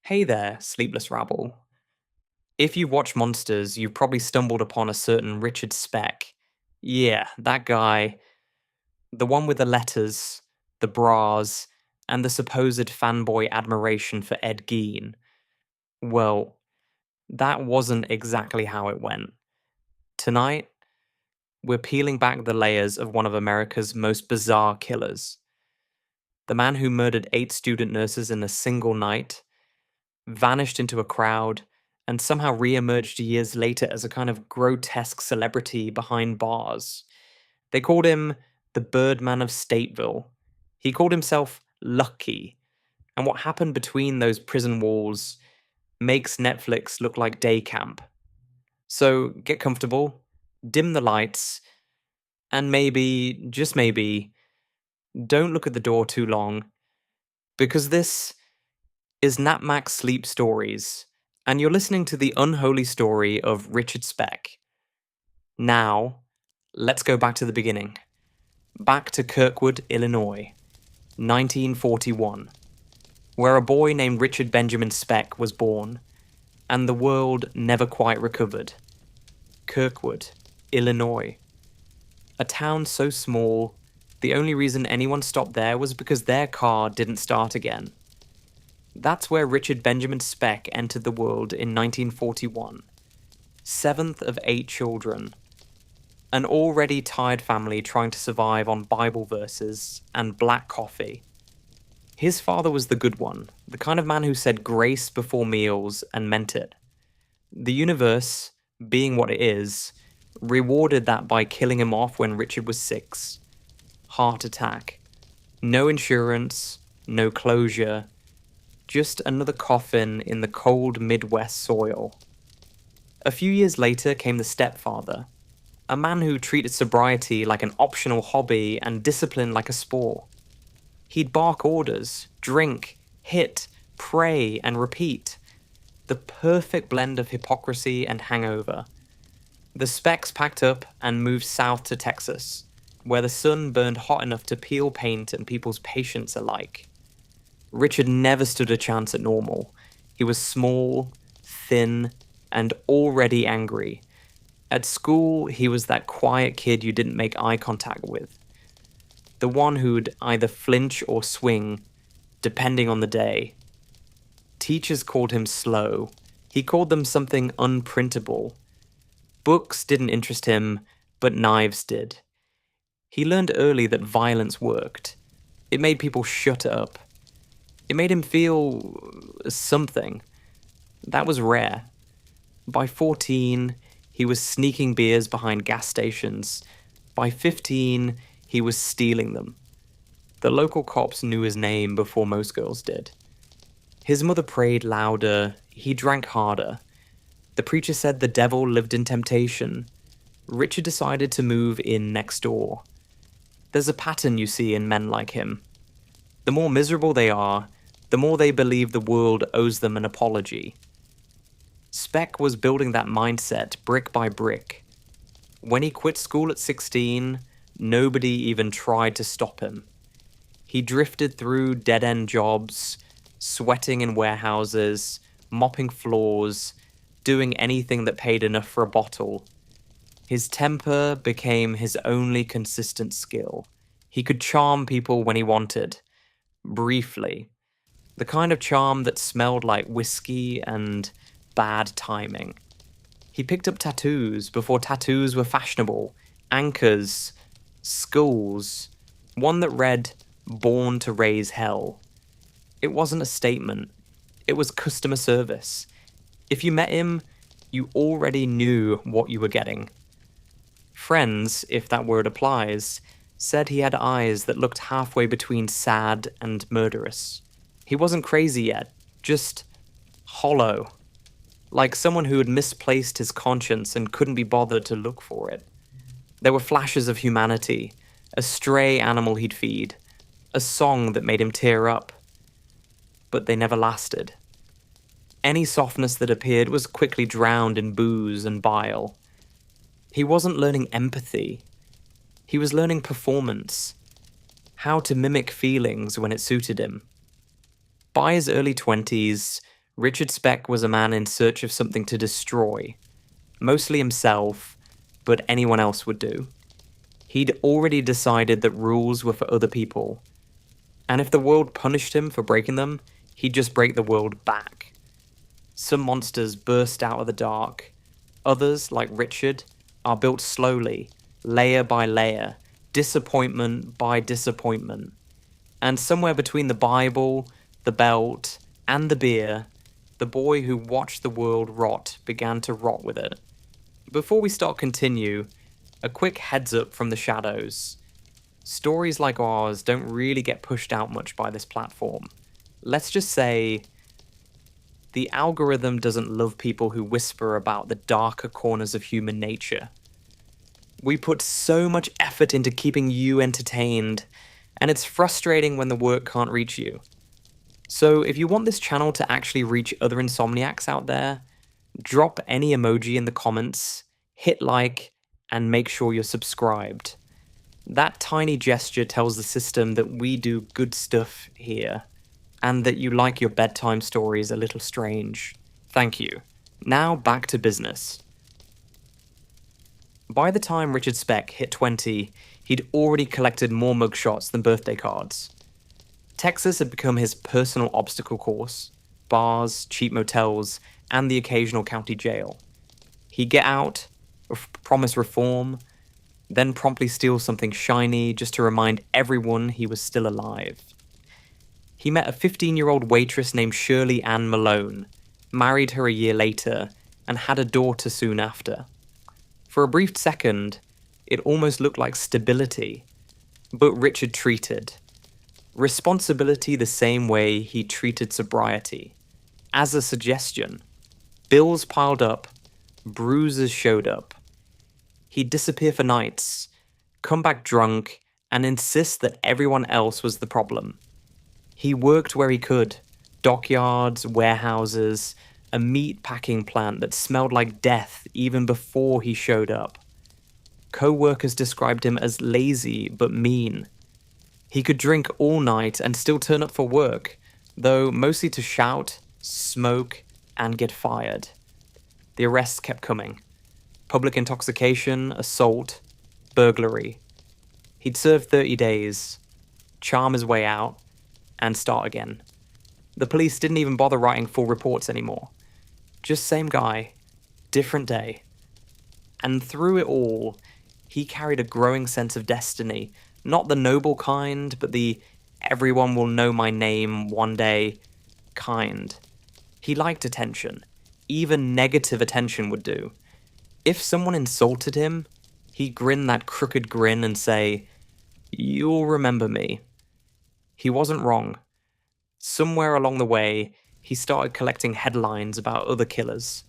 Hey there, sleepless rabble. If you watch Monsters, you've probably stumbled upon a certain Richard Speck. Yeah, that guy. The one with the letters, the bras, and the supposed fanboy admiration for Ed Gein. Well, that wasn't exactly how it went. Tonight, we're peeling back the layers of one of America's most bizarre killers. The man who murdered 8 student nurses in a single night, vanished into a crowd, and somehow re-emerged years later as a kind of grotesque celebrity behind bars. They called him the Birdman of Stateville. He called himself Lucky, and what happened between those prison walls makes Netflix look like day camp. So get comfortable, dim the lights, and maybe, just maybe, don't look at the door too long, because this is Napmax Sleep Stories, and you're listening to the unholy story of Richard Speck. Now, let's go back to the beginning. Back to Kirkwood, Illinois, 1941, where a boy named Richard Benjamin Speck was born, and the world never quite recovered. Kirkwood, Illinois. A town so small, the only reason anyone stopped there was because their car didn't start again. That's where Richard Benjamin Speck entered the world in 1941. 7th of 8 children. An already tired family trying to survive on Bible verses and black coffee. His father was the good one, the kind of man who said grace before meals and meant it. The universe, being what it is, rewarded that by killing him off when Richard was 6. Heart attack. No insurance, no closure, just another coffin in the cold Midwest soil. A few years later came the stepfather, a man who treated sobriety like an optional hobby and discipline like a sport. He'd bark orders, drink, hit, pray, and repeat. The perfect blend of hypocrisy and hangover. The Specks packed up and moved south to Texas, where the sun burned hot enough to peel paint and people's patience alike. Richard never stood a chance at normal. He was small, thin, and already angry. At school, he was that quiet kid you didn't make eye contact with. The one who'd either flinch or swing, depending on the day. Teachers called him slow. He called them something unprintable. Books didn't interest him, but knives did. He learned early that violence worked. It made people shut up. It made him feel something. That was rare. By 14, he was sneaking beers behind gas stations. By 15, he was stealing them. The local cops knew his name before most girls did. His mother prayed louder, he drank harder. The preacher said the devil lived in temptation. Richard decided to move in next door. There's a pattern you see in men like him. The more miserable they are, the more they believe the world owes them an apology. Speck was building that mindset brick by brick. When he quit school at 16, nobody even tried to stop him. He drifted through dead-end jobs, sweating in warehouses, mopping floors, doing anything that paid enough for a bottle. His temper became his only consistent skill. He could charm people when he wanted, briefly. The kind of charm that smelled like whiskey and bad timing. He picked up tattoos before tattoos were fashionable. Anchors, skulls, one that read, "Born to Raise Hell." It wasn't a statement. It was customer service. If you met him, you already knew what you were getting. Friends, if that word applies, said he had eyes that looked halfway between sad and murderous. He wasn't crazy yet, just hollow. Like someone who had misplaced his conscience and couldn't be bothered to look for it. There were flashes of humanity, a stray animal he'd feed, a song that made him tear up. But they never lasted. Any softness that appeared was quickly drowned in booze and bile. He wasn't learning empathy. He was learning performance. How to mimic feelings when it suited him. By his early 20s, Richard Speck was a man in search of something to destroy, mostly himself, but anyone else would do. He'd already decided that rules were for other people, and if the world punished him for breaking them, he'd just break the world back. Some monsters burst out of the dark. Others, like Richard, are built slowly, layer by layer, disappointment by disappointment. And somewhere between the Bible, the belt, and the beer, the boy who watched the world rot began to rot with it. Before we continue, a quick heads up from the shadows. Stories like ours don't really get pushed out much by this platform. Let's just say the algorithm doesn't love people who whisper about the darker corners of human nature. We put so much effort into keeping you entertained, and it's frustrating when the work can't reach you. So if you want this channel to actually reach other insomniacs out there, drop any emoji in the comments, hit like, and make sure you're subscribed. That tiny gesture tells the system that we do good stuff here, and that you like your bedtime stories a little strange. Thank you. Now back to business. By the time Richard Speck hit 20, he'd already collected more mugshots than birthday cards. Texas had become his personal obstacle course: bars, cheap motels, and the occasional county jail. He'd get out, promise reform, then promptly steal something shiny just to remind everyone he was still alive. He met a 15-year-old waitress named Shirley Ann Malone, married her a year later, and had a daughter soon after. For a brief second, it almost looked like stability, but Richard treated responsibility the same way he treated sobriety, as a suggestion. Bills piled up, bruises showed up. He'd disappear for nights, come back drunk, and insist that everyone else was the problem. He worked where he could: dockyards, warehouses, a meat packing plant that smelled like death even before he showed up. Co-workers described him as lazy but mean. He could drink all night and still turn up for work, though mostly to shout, smoke, and get fired. The arrests kept coming. Public intoxication, assault, burglary. He'd serve 30 days, charm his way out, and start again. The police didn't even bother writing full reports anymore. Just same guy, different day. And through it all, he carried a growing sense of destiny, not the noble kind, but the everyone will know my name one day kind. He liked attention. Even negative attention would do. If someone insulted him, he'd grin that crooked grin and say, "You'll remember me." He wasn't wrong. Somewhere along the way, he started collecting headlines about other killers.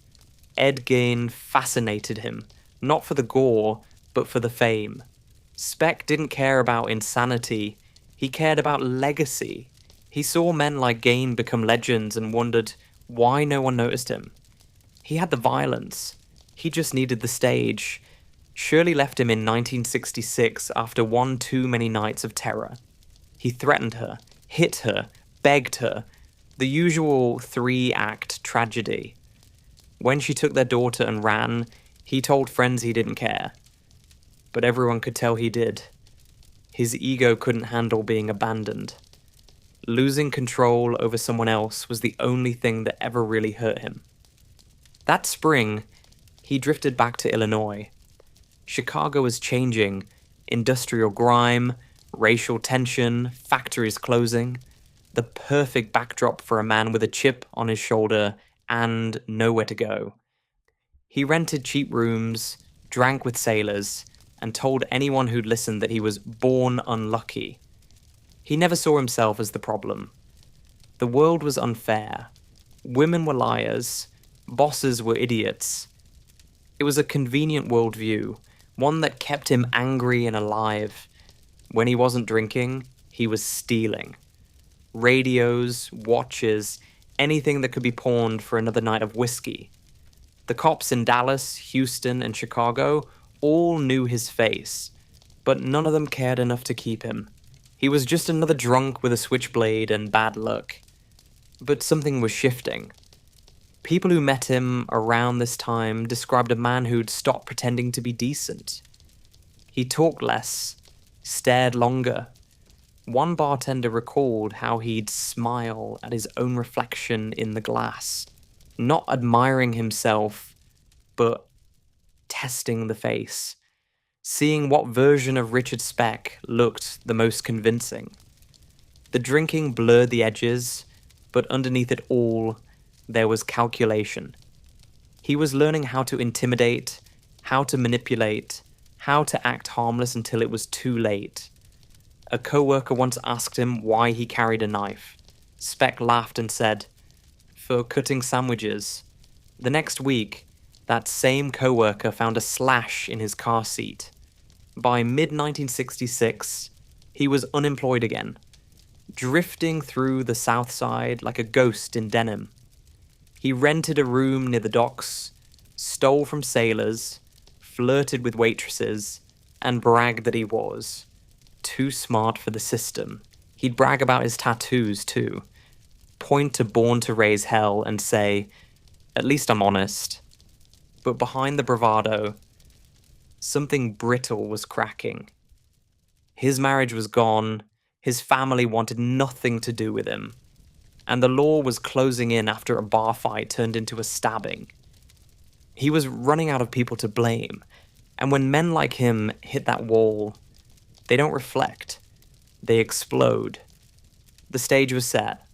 Ed Gein fascinated him, not for the gore, but for the fame. Speck didn't care about insanity, he cared about legacy. He saw men like Gein become legends and wondered why no one noticed him. He had the violence, he just needed the stage. Shirley left him in 1966 after one too many nights of terror. He threatened her, hit her, begged her, the usual 3-act tragedy. When she took their daughter and ran, he told friends he didn't care. But everyone could tell he did. His ego couldn't handle being abandoned. Losing control over someone else was the only thing that ever really hurt him. That spring, he drifted back to Illinois. Chicago was changing. Industrial grime, racial tension, factories closing. The perfect backdrop for a man with a chip on his shoulder and nowhere to go. He rented cheap rooms, drank with sailors, and told anyone who'd listen that he was born unlucky. He never saw himself as the problem. The world was unfair. Women were liars. Bosses were idiots. It was a convenient worldview, one that kept him angry and alive. When he wasn't drinking, he was stealing. Radios, watches, anything that could be pawned for another night of whiskey. The cops in Dallas, Houston, and Chicago all knew his face, but none of them cared enough to keep him. He was just another drunk with a switchblade and bad luck. But something was shifting. People who met him around this time described a man who'd stopped pretending to be decent. He talked less, stared longer. One bartender recalled how he'd smile at his own reflection in the glass, not admiring himself, but testing the face, seeing what version of Richard Speck looked the most convincing. The drinking blurred the edges, but underneath it all, there was calculation. He was learning how to intimidate, how to manipulate, how to act harmless until it was too late. A co-worker once asked him why he carried a knife. Speck laughed and said, "For cutting sandwiches." The next week, that same co-worker found a slash in his car seat. By mid-1966, he was unemployed again, drifting through the South Side like a ghost in denim. He rented a room near the docks, stole from sailors, flirted with waitresses, and bragged that he was too smart for the system. He'd brag about his tattoos too, point to Born to Raise Hell and say, "At least I'm honest." But behind the bravado, something brittle was cracking. His marriage was gone, his family wanted nothing to do with him, and the law was closing in after a bar fight turned into a stabbing. He was running out of people to blame, and when men like him hit that wall, they don't reflect, they explode. The stage was set.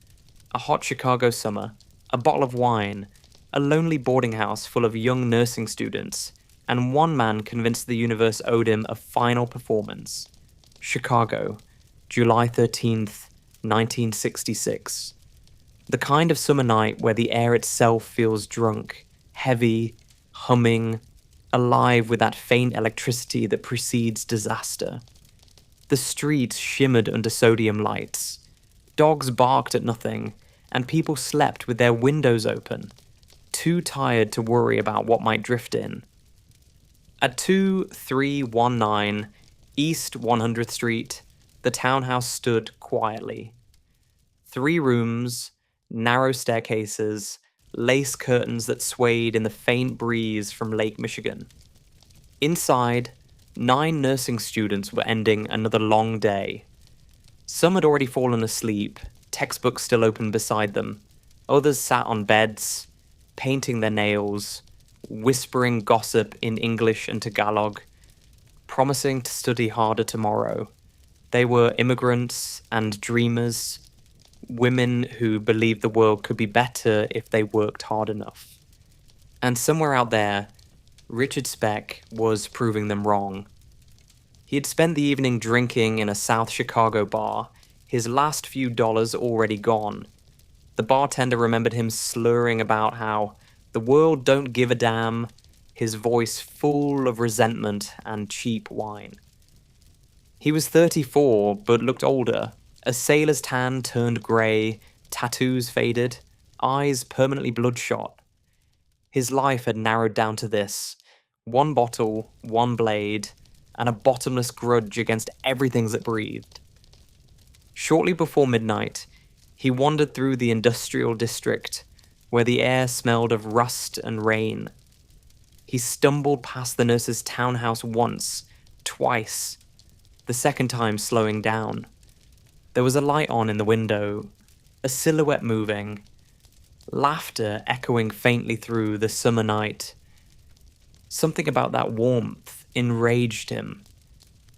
A hot Chicago summer, a bottle of wine, a lonely boarding house full of young nursing students, and one man convinced the universe owed him a final performance. Chicago, July 13th, 1966. The kind of summer night where the air itself feels drunk, heavy, humming, alive with that faint electricity that precedes disaster. The streets shimmered under sodium lights. Dogs barked at nothing, and people slept with their windows open, too tired to worry about what might drift in. At 2319 East 100th Street, the townhouse stood quietly. 3 rooms, narrow staircases, lace curtains that swayed in the faint breeze from Lake Michigan. Inside, 9 nursing students were ending another long day. Some had already fallen asleep, textbooks still open beside them. Others sat on beds, painting their nails, whispering gossip in English and Tagalog, promising to study harder tomorrow. They were immigrants and dreamers, women who believed the world could be better if they worked hard enough. And somewhere out there, Richard Speck was proving them wrong. He had spent the evening drinking in a South Chicago bar, his last few dollars already gone. The bartender remembered him slurring about how the world don't give a damn, his voice full of resentment and cheap wine. He was 34, but looked older. A sailor's tan turned grey, tattoos faded, eyes permanently bloodshot. His life had narrowed down to this: 1 bottle, 1 blade, and a bottomless grudge against everything that breathed. Shortly before midnight, he wandered through the industrial district, where the air smelled of rust and rain. He stumbled past the nurse's townhouse once, twice, the second time slowing down. There was a light on in the window, a silhouette moving, laughter echoing faintly through the summer night. Something about that warmth enraged him.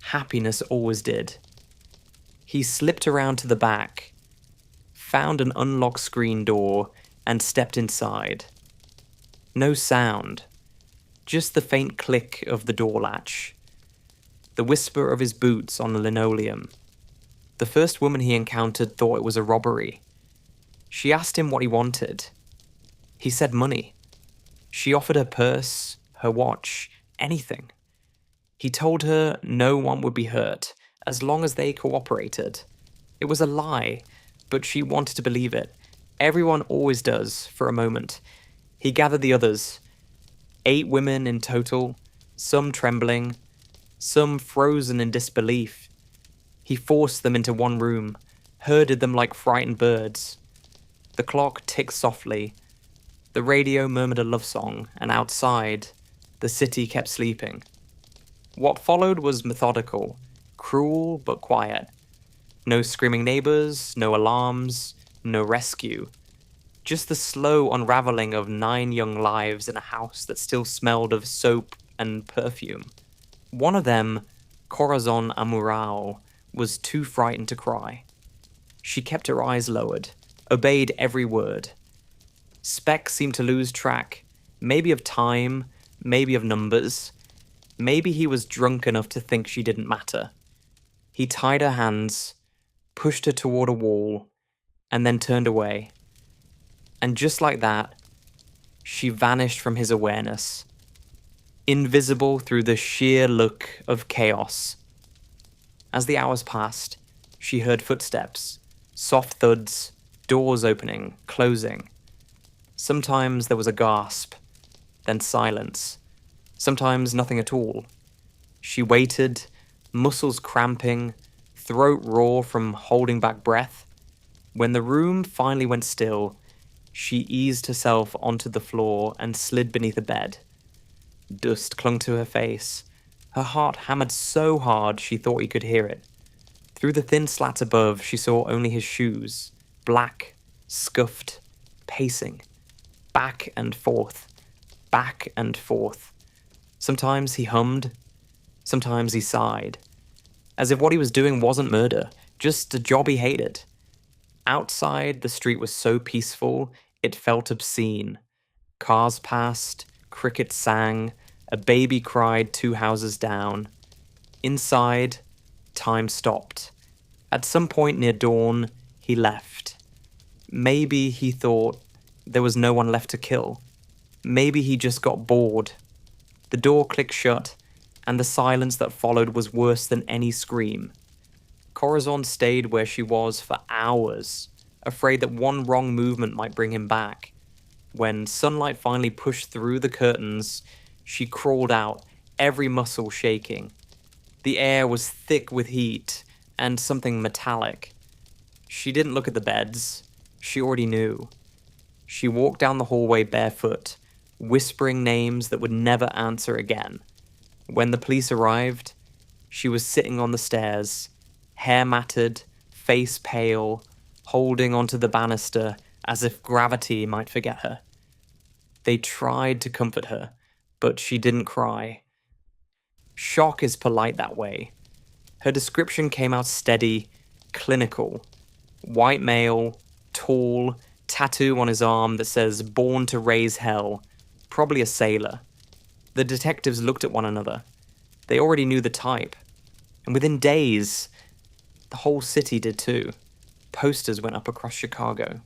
Happiness always did. He slipped around to the back, found an unlocked screen door, and stepped inside. No sound, just the faint click of the door latch, the whisper of his boots on the linoleum. The first woman he encountered thought it was a robbery. She asked him what he wanted. He said money. She offered her purse, her watch, anything. He told her no one would be hurt, as long as they cooperated. It was a lie, but she wanted to believe it. Everyone always does, for a moment. He gathered the others. 8 women in total, some trembling, some frozen in disbelief. He forced them into one room, herded them like frightened birds. The clock ticked softly. The radio murmured a love song, and outside, the city kept sleeping. What followed was methodical, cruel but quiet. No screaming neighbors, no alarms, no rescue. Just the slow unraveling of 9 young lives in a house that still smelled of soap and perfume. One of them, Corazon Amurao, was too frightened to cry. She kept her eyes lowered, obeyed every word. Speck seemed to lose track, maybe of time, maybe of numbers. Maybe he was drunk enough to think she didn't matter. He tied her hands, pushed her toward a wall, and then turned away. And just like that, she vanished from his awareness, invisible through the sheer look of chaos. As the hours passed, she heard footsteps, soft thuds, doors opening, closing. Sometimes there was a gasp, then silence. Sometimes nothing at all. She waited, muscles cramping, throat raw from holding back breath. When the room finally went still, she eased herself onto the floor and slid beneath a bed. Dust clung to her face. Her heart hammered so hard she thought he could hear it. Through the thin slats above, she saw only his shoes, black, scuffed, pacing. Back and forth, back and forth. Sometimes he hummed, sometimes he sighed, as if what he was doing wasn't murder, just a job he hated. Outside, the street was so peaceful, it felt obscene. Cars passed, crickets sang, a baby cried 2 houses down. Inside, time stopped. At some point near dawn, he left. Maybe he thought there was no one left to kill. Maybe he just got bored. The door clicked shut, and the silence that followed was worse than any scream. Corazon stayed where she was for hours, afraid that one wrong movement might bring him back. When sunlight finally pushed through the curtains, she crawled out, every muscle shaking. The air was thick with heat and something metallic. She didn't look at the beds. She already knew. She walked down the hallway barefoot, whispering names that would never answer again. When the police arrived, she was sitting on the stairs, hair matted, face pale, holding onto the banister as if gravity might forget her. They tried to comfort her, but she didn't cry. Shock is polite that way. Her description came out steady, clinical. White male, tall, tattoo on his arm that says "Born to Raise Hell," probably a sailor. The detectives looked at one another. They already knew the type. And within days, the whole city did too. Posters went up across Chicago.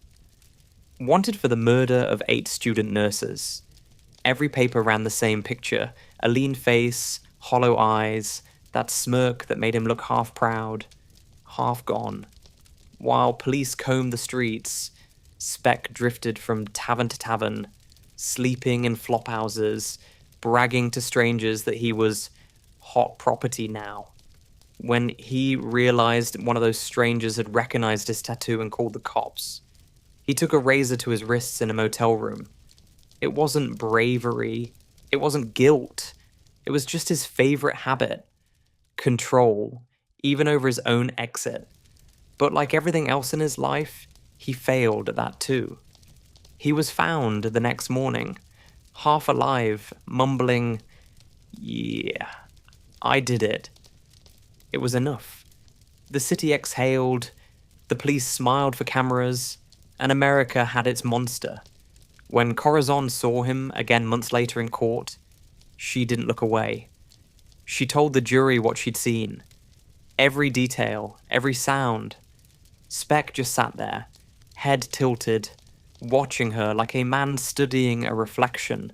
Wanted for the murder of 8 student nurses. Every paper ran the same picture. A lean face, hollow eyes, that smirk that made him look half proud, half gone. While police combed the streets, Speck drifted from tavern to tavern, sleeping in flophouses, bragging to strangers that he was hot property now. When he realized one of those strangers had recognized his tattoo and called the cops, he took a razor to his wrists in a motel room. It wasn't bravery. It wasn't guilt. It was just his favorite habit. Control, even over his own exit. But like everything else in his life, he failed at that too. He was found the next morning, half alive, mumbling, "Yeah, I did it." It was enough. The city exhaled, the police smiled for cameras, and America had its monster. When Corazon saw him again months later in court, she didn't look away. She told the jury what she'd seen. Every detail, every sound. Speck just sat there, head tilted, watching her like a man studying a reflection.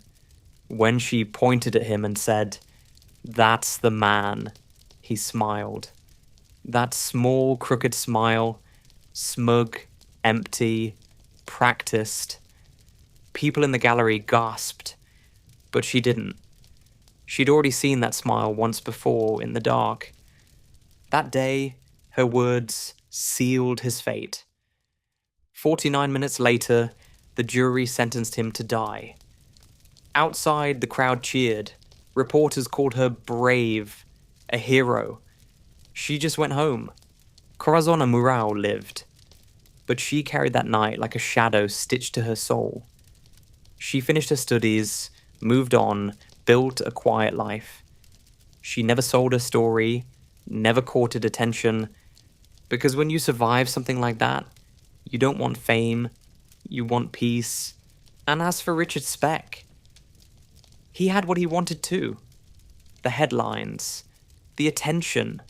When she pointed at him and said, "That's the man," he smiled. That small, crooked smile, smug, empty, practiced. People in the gallery gasped, but she didn't. She'd already seen that smile once before in the dark. That day, her words sealed his fate. 49 minutes later, The jury sentenced him to die. Outside, the crowd cheered. Reporters called her brave, a hero. She just went home. Corazon Amurao lived, but she carried that night like a shadow stitched to her soul. She finished her studies, moved on, built a quiet life. She never sold her story, never courted attention, because when you survive something like that, you don't want fame, you want peace. And as for Richard Speck, he had what he wanted too. The headlines, the attention,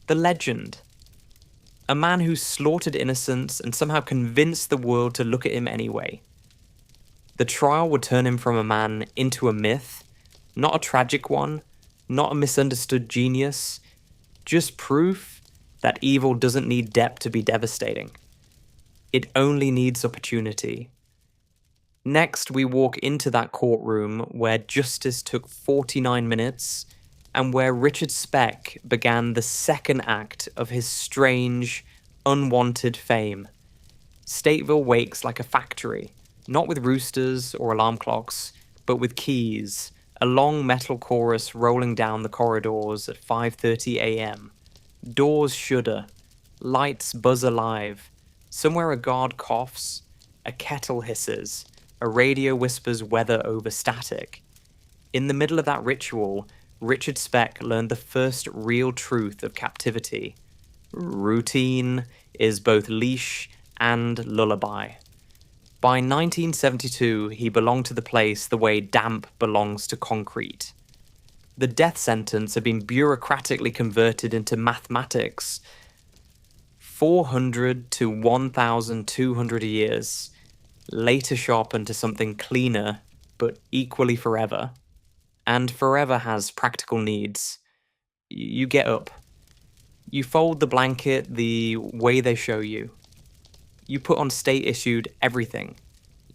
the legend. A man who slaughtered innocents and somehow convinced the world to look at him anyway. The trial would turn him from a man into a myth, not a tragic one, not a misunderstood genius, just proof that evil doesn't need depth to be devastating. It only needs opportunity. Next, we walk into that courtroom where justice took 49 minutes and where Richard Speck began the second act of his strange, unwanted fame. Stateville wakes like a factory, not with roosters or alarm clocks, but with keys, a long metal chorus rolling down the corridors at 5:30 a.m. Doors shudder, lights buzz alive. Somewhere a guard coughs, a kettle hisses, a radio whispers weather over static. In the middle of that ritual, Richard Speck learned the first real truth of captivity. Routine is both leash and lullaby. By 1972, he belonged to the place the way damp belongs to concrete. The death sentence had been bureaucratically converted into mathematics. 400 to 1,200 years, later sharpened to something cleaner, but equally forever. And forever has practical needs. You get up. You fold the blanket the way they show you. You put on state-issued everything.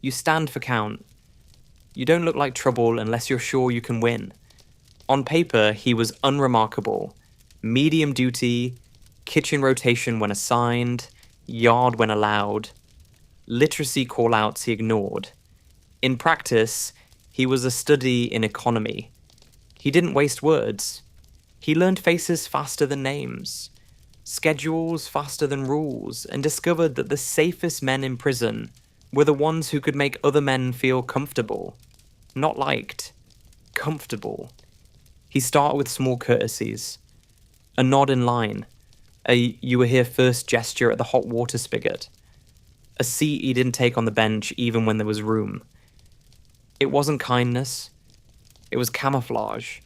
You stand for count. You don't look like trouble unless you're sure you can win. On paper, he was unremarkable. Medium duty, kitchen rotation when assigned, yard when allowed. Literacy call-outs he ignored. In practice, he was a study in economy. He didn't waste words. He learned faces faster than names, schedules faster than rules, and discovered that the safest men in prison were the ones who could make other men feel comfortable. Not liked. Comfortable. He started with small courtesies. A nod in line. A "you were here first" gesture at the hot water spigot. A seat he didn't take on the bench even when there was room. It wasn't kindness. It was camouflage.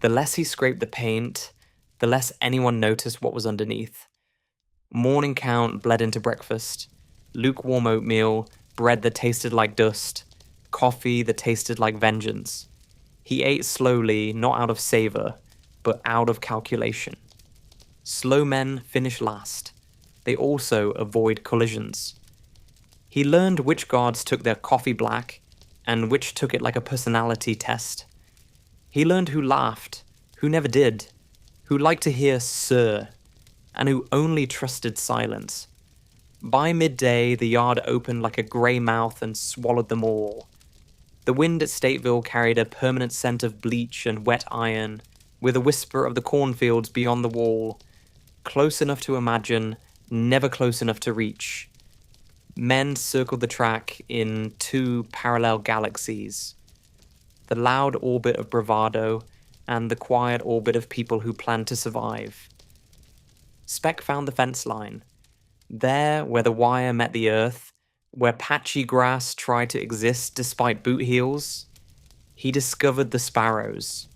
The less he scraped the paint, the less anyone noticed what was underneath. Morning count bled into breakfast. Lukewarm oatmeal, bread that tasted like dust, coffee that tasted like vengeance. He ate slowly, not out of savor, but out of calculation. Slow men finish last. They also avoid collisions. He learned which guards took their coffee black and which took it like a personality test. He learned who laughed, who never did, who liked to hear "sir," and who only trusted silence. By midday, the yard opened like a grey mouth and swallowed them all. The wind at Stateville carried a permanent scent of bleach and wet iron, with a whisper of the cornfields beyond the wall, close enough to imagine, never close enough to reach. Men circled the track in two parallel galaxies. The loud orbit of bravado and the quiet orbit of people who planned to survive. Speck found the fence line. There, where the wire met the earth, where patchy grass tried to exist despite boot heels, he discovered the sparrows.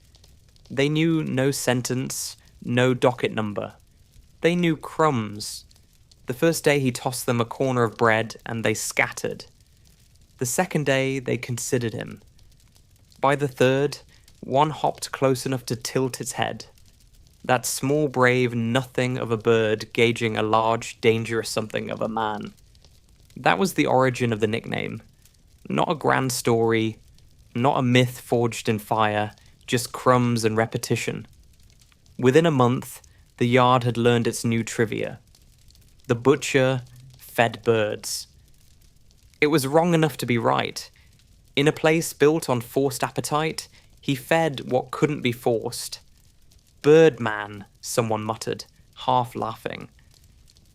They knew no sentence, no docket number. They knew crumbs. The first day he tossed them a corner of bread and they scattered. The second day they considered him. By the third, one hopped close enough to tilt its head. That small, brave nothing of a bird gauging a large, dangerous something of a man. That was the origin of the nickname. Not a grand story, not a myth forged in fire, just crumbs and repetition. Within a month, the yard had learned its new trivia. The butcher fed birds. It was wrong enough to be right. In a place built on forced appetite, he fed what couldn't be forced. Birdman, someone muttered, half laughing.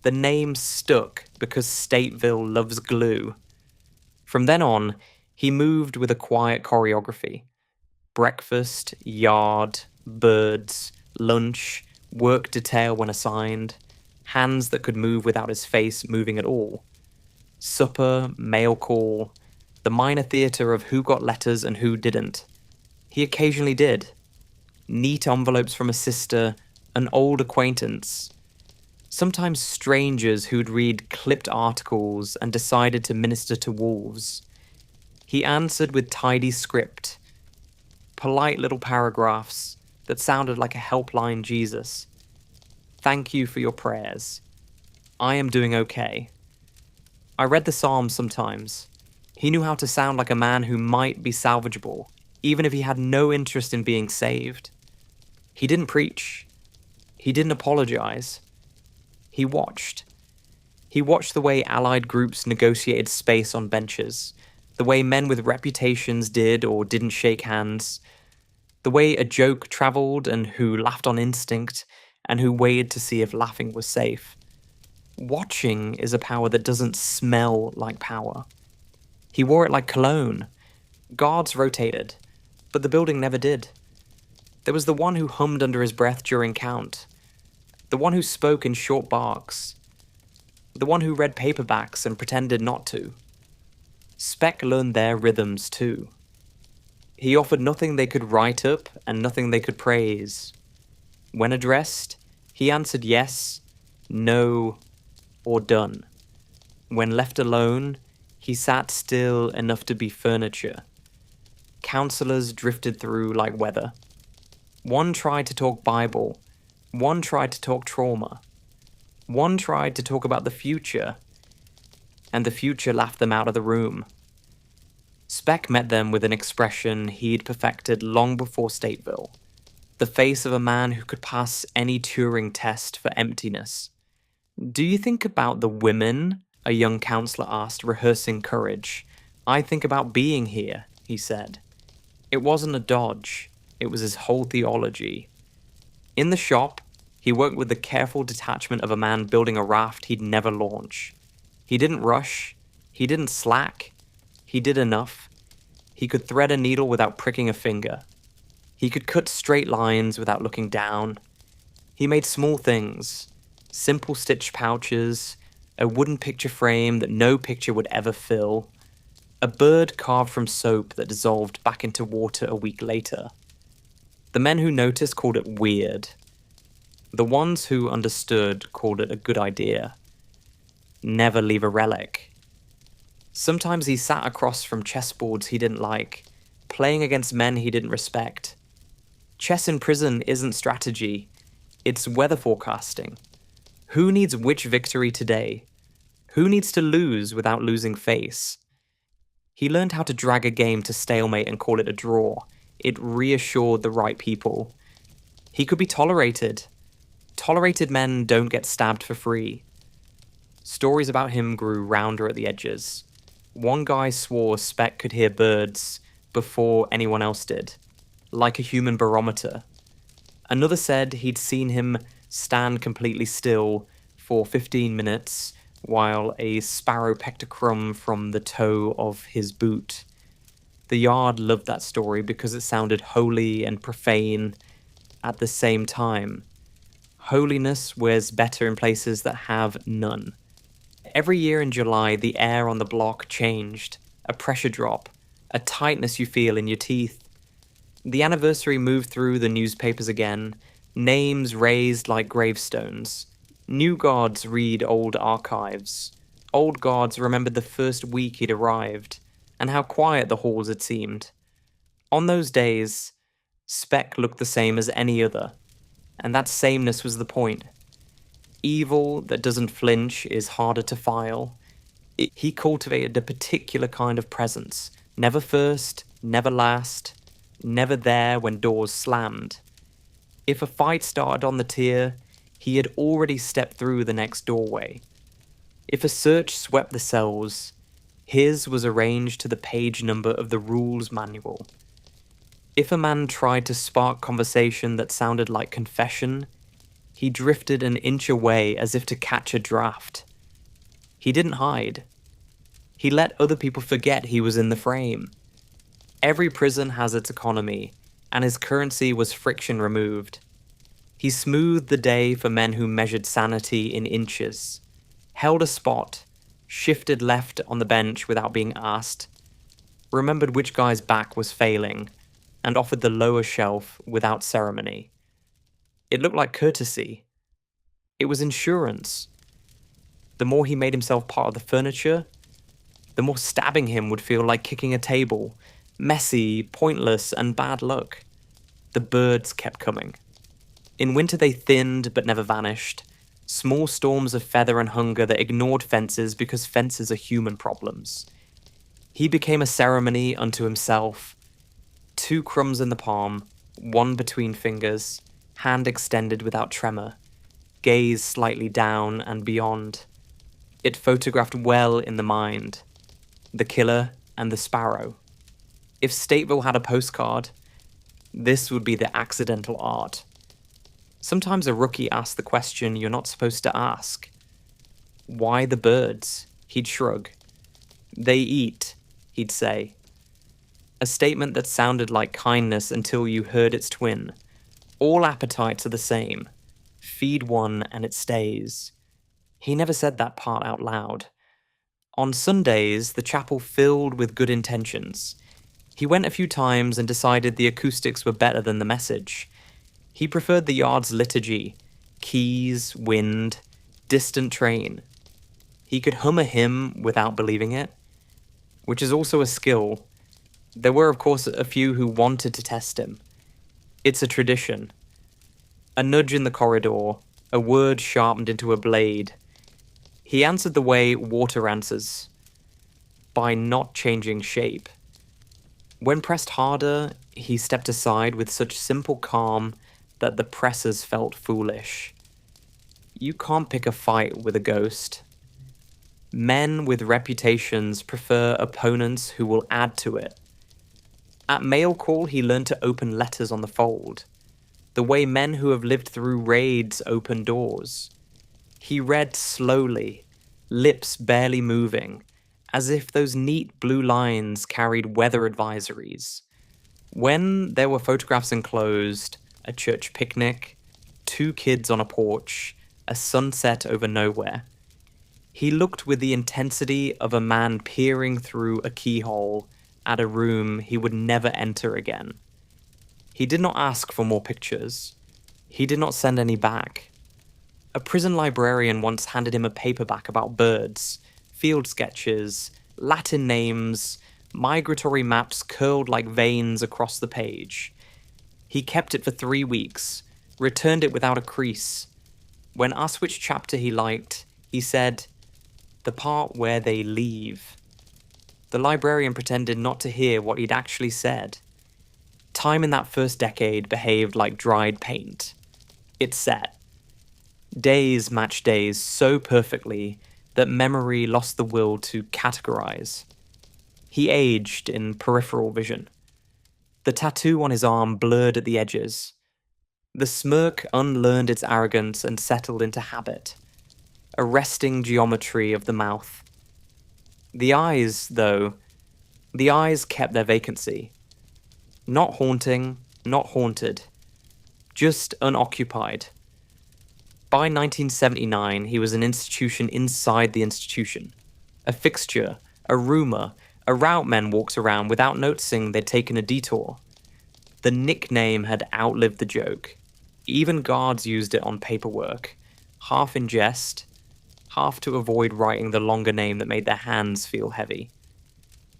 The name stuck because Stateville loves glue. From then on, he moved with a quiet choreography. Breakfast, yard, birds, lunch, work detail when assigned, hands that could move without his face moving at all. Supper, mail call, the minor theatre of who got letters and who didn't. He occasionally did. Neat envelopes from a sister, an old acquaintance. Sometimes strangers who'd read clipped articles and decided to minister to wolves. He answered with tidy script, polite little paragraphs that sounded like a helpline Jesus. Thank you for your prayers. I am doing okay. I read the Psalms sometimes. He knew how to sound like a man who might be salvageable, even if he had no interest in being saved. He didn't preach. He didn't apologize. He watched. He watched the way allied groups negotiated space on benches, the way men with reputations did or didn't shake hands, the way a joke travelled and who laughed on instinct and who waited to see if laughing was safe. Watching is a power that doesn't smell like power. He wore it like cologne. Guards rotated, but the building never did. There was the one who hummed under his breath during count, the one who spoke in short barks, the one who read paperbacks and pretended not to. Speck learned their rhythms too. He offered nothing they could write up and nothing they could praise. When addressed, he answered yes, no, or done. When left alone, he sat still enough to be furniture. Counselors drifted through like weather. One tried to talk Bible. One tried to talk trauma. One tried to talk about the future. And the future laughed them out of the room. Speck met them with an expression he'd perfected long before Stateville. The face of a man who could pass any Turing test for emptiness. Do you think about the women? A young counselor asked, rehearsing courage. I think about being here, he said. It wasn't a dodge. It was his whole theology. In the shop, he worked with the careful detachment of a man building a raft he'd never launch. He didn't rush. He didn't slack. He did enough. He could thread a needle without pricking a finger. He could cut straight lines without looking down. He made small things, simple stitched pouches, a wooden picture frame that no picture would ever fill, a bird carved from soap that dissolved back into water a week later. The men who noticed called it weird. The ones who understood called it a good idea. Never leave a relic. Sometimes he sat across from chessboards he didn't like, playing against men he didn't respect. Chess in prison isn't strategy, it's weather forecasting. Who needs which victory today? Who needs to lose without losing face? He learned how to drag a game to stalemate and call it a draw. It reassured the right people. He could be tolerated. Tolerated men don't get stabbed for free. Stories about him grew rounder at the edges. One guy swore Speck could hear birds before anyone else did, like a human barometer. Another said he'd seen him stand completely still for 15 minutes while a sparrow pecked a crumb from the toe of his boot. The yard loved that story because it sounded holy and profane at the same time. Holiness wears better in places that have none. Every year in July, the air on the block changed. A pressure drop, a tightness you feel in your teeth. The anniversary moved through the newspapers again, names raised like gravestones. New guards read old archives. Old guards remembered the first week he'd arrived, and how quiet the halls had seemed. On those days, Speck looked the same as any other, and that sameness was the point. Evil that doesn't flinch is harder to file. He cultivated a particular kind of presence, never first, never last, never there when doors slammed. If a fight started on the tier, he had already stepped through the next doorway. If a search swept the cells, His was arranged to the page number of the rules manual. If a man tried to spark conversation that sounded like confession, he drifted an inch away as if to catch a draft. He didn't hide. He let other people forget he was in the frame. Every prison has its economy, and his currency was friction removed. He smoothed the day for men who measured sanity in inches, held a spot, shifted left on the bench without being asked, remembered which guy's back was failing, and offered the lower shelf without ceremony. It looked like courtesy. It was insurance. The more he made himself part of the furniture, the more stabbing him would feel like kicking a table, messy, pointless, and bad luck. The birds kept coming. In winter they thinned but never vanished, small storms of feather and hunger that ignored fences because fences are human problems. He became a ceremony unto himself. 2 crumbs in the palm, 1 between fingers, hand extended without tremor, gaze slightly down and beyond. It photographed well in the mind. The killer and the sparrow. If Stateville had a postcard, this would be the accidental art. Sometimes a rookie asked the question you're not supposed to ask. Why the birds? He'd shrug. They eat, he'd say. A statement that sounded like kindness until you heard its twin. All appetites are the same. Feed one and it stays. He never said that part out loud. On Sundays, the chapel filled with good intentions. He went a few times and decided the acoustics were better than the message. He preferred the yard's liturgy, keys, wind, distant train. He could hum a hymn without believing it, which is also a skill. There were, of course, a few who wanted to test him. It's a tradition. A nudge in the corridor, a word sharpened into a blade. He answered the way water answers, by not changing shape. When pressed harder, he stepped aside with such simple calm that the pressers felt foolish. You can't pick a fight with a ghost. Men with reputations prefer opponents who will add to it. At mail call, he learned to open letters on the fold, the way men who have lived through raids open doors. He read slowly, lips barely moving, as if those neat blue lines carried weather advisories. When there were photographs enclosed, a church picnic, 2 kids on a porch, a sunset over nowhere, he looked with the intensity of a man peering through a keyhole at a room he would never enter again. He did not ask for more pictures. He did not send any back. A prison librarian once handed him a paperback about birds, field sketches, Latin names, migratory maps curled like veins across the page. He kept it for 3 weeks, returned it without a crease. When asked which chapter he liked, he said, "The part where they leave." The librarian pretended not to hear what he'd actually said. Time in that first decade behaved like dried paint. It set. Days matched days so perfectly that memory lost the will to categorize. He aged in peripheral vision. The tattoo on his arm blurred at the edges. The smirk unlearned its arrogance and settled into habit, a resting geometry of the mouth. The eyes, though, the eyes kept their vacancy. Not haunting, not haunted, just unoccupied. By 1979, he was an institution inside the institution. A fixture, a rumor, a route men walked around without noticing they'd taken a detour. The nickname had outlived the joke. Even guards used it on paperwork, half in jest, half to avoid writing the longer name that made their hands feel heavy.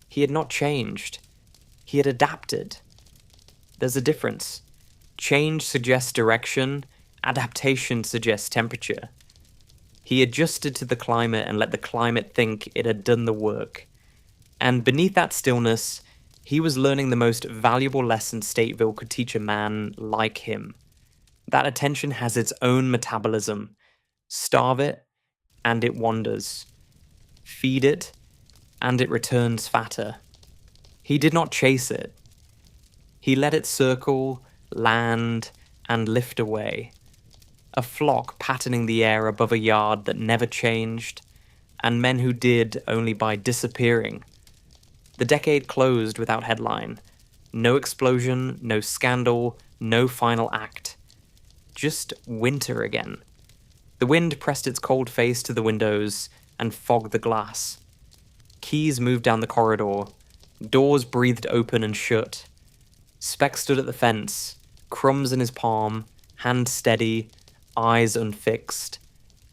He had not changed. He had adapted. There's a difference. Change suggests direction, adaptation suggests temperature. He adjusted to the climate and let the climate think it had done the work. And beneath that stillness, he was learning the most valuable lesson Stateville could teach a man like him. That attention has its own metabolism. Starve it, and it wanders. Feed it, and it returns fatter. He did not chase it. He let it circle, land, and lift away. A flock patterning the air above a yard that never changed, and men who did only by disappearing. The decade closed without headline. No explosion, no scandal, no final act. Just winter again. The wind pressed its cold face to the windows and fogged the glass. Keys moved down the corridor. Doors breathed open and shut. Speck stood at the fence, crumbs in his palm, hand steady, eyes unfixed.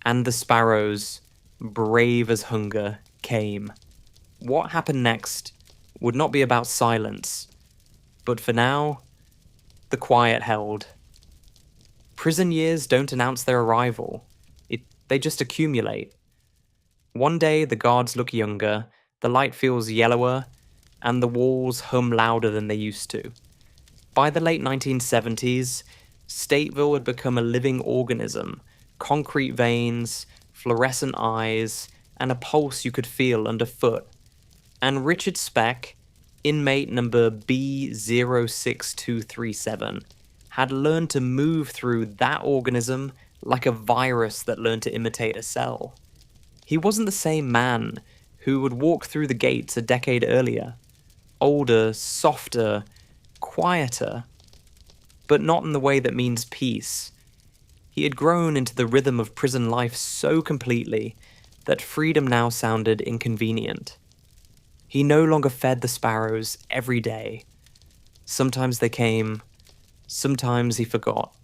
And the sparrows, brave as hunger, came. What happened next would not be about silence, but for now, the quiet held. Prison years don't announce their arrival. They just accumulate. One day the guards look younger, the light feels yellower, and the walls hum louder than they used to. By the late 1970s, Stateville had become a living organism, concrete veins, fluorescent eyes, and a pulse you could feel underfoot. And Richard Speck, inmate number B06237, had learned to move through that organism like a virus that learned to imitate a cell. He wasn't the same man who would walk through the gates a decade earlier. Older, softer, quieter, but not in the way that means peace. He had grown into the rhythm of prison life so completely that freedom now sounded inconvenient. He no longer fed the sparrows every day. Sometimes they came, sometimes he forgot.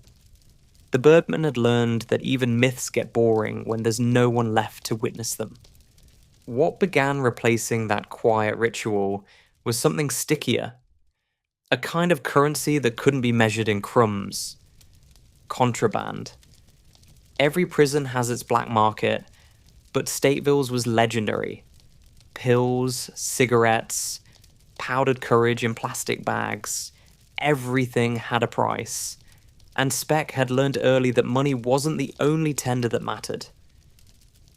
The birdman had learned that even myths get boring when there's no one left to witness them. What began replacing that quiet ritual was something stickier, a kind of currency that couldn't be measured in crumbs. Contraband. Every prison has its black market, but Stateville's was legendary. Pills, cigarettes, powdered courage in plastic bags. Everything had a price. And Speck had learned early that money wasn't the only tender that mattered.